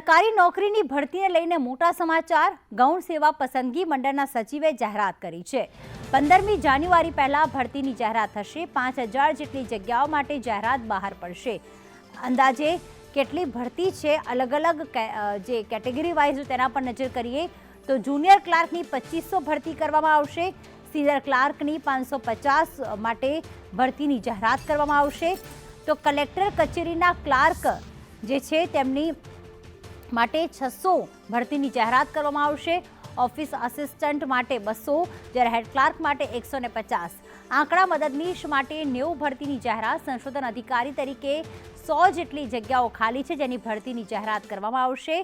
સરકારી નોકરીની ભરતીને લઈને મોટા સમાચાર। ગૌણ સેવા પસંદગી મંડળના સચિવે જાહેરાત કરી છે। 15મી જાન્યુઆરી પહેલા ભરતીની જાહેરાત થશે। 5000 જેટલી જગ્યાઓ માટે જાહેરાત બહાર પડશે। અંદાજે કેટલી ભરતી છે, અલગ અલગ જે કેટેગરી વાઇઝ તેના પર નજર કરીએ તો જુનિયર ક્લાર્કની 2500 ભરતી કરવામાં આવશે। સિનિયર ક્લાર્કની 550 માટે ભરતીની જાહેરાત કરવામાં આવશે। તો કલેક્ટર કચેરીના ક્લાર્ક જે છે તેમની માટે 600 ભરતીની જાહેરાત કરવામાં આવશે। ઓફિસ આસિસ્ટન્ટ માટે 200, જ્યારે હેડ ક્લાર્ક માટે 150, આંકડા મદદનીશ માટે 90 ભરતીની જાહેરાત। સંશોધન અધિકારી તરીકે 100 જેટલી જગ્યાઓ ખાલી છે, જેની ભરતીની જાહેરાત કરવામાં આવશે।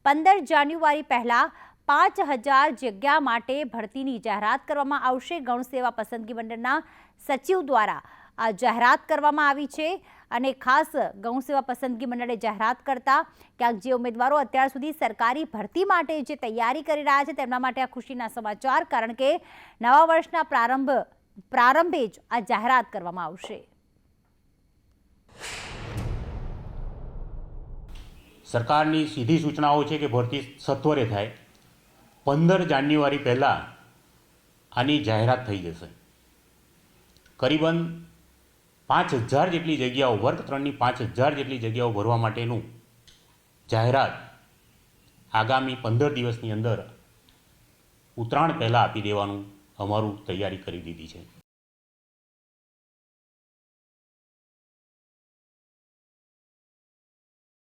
15 જાન્યુઆરી પહેલા 5000 જગ્યા માટે ભરતીની જાહેરાત કરવામાં આવશે। ગૌણ સેવા પસંદગી મંડળના સચિવ દ્વારા આ જાહેરાત કરવામાં આવી છે અને ખાસ ગૌણ સેવા પસંદગી મંડળે જાહેરાત કરતા ક્યાંક જે ઉમેદવારો અત્યાર સુધી સરકારી ભરતી માટે જે તૈયારી કરી રહ્યા છે તેમના માટે આ ખુશીના સમાચાર, કારણ કે નવા વર્ષના પ્રારંભે જ આ જાહેરાત કરવામાં આવશે। સરકારની સીધી સૂચનાઓ છે કે ભરતી સત્વરે થાય। 15 જાન્યુઆરી પહેલાં આની જાહેરાત થઈ જશે। કરીબન 5000 જેટલી જગ્યાઓ, વર્ગ 3ની 5000 જેટલી જગ્યાઓ ભરવા માટેનું જાહેરાત આગામી 15 દિવસની અંદર ઉત્તરાયણ પહેલાં આપી દેવાનું અમારું તૈયારી કરી દીધી છે।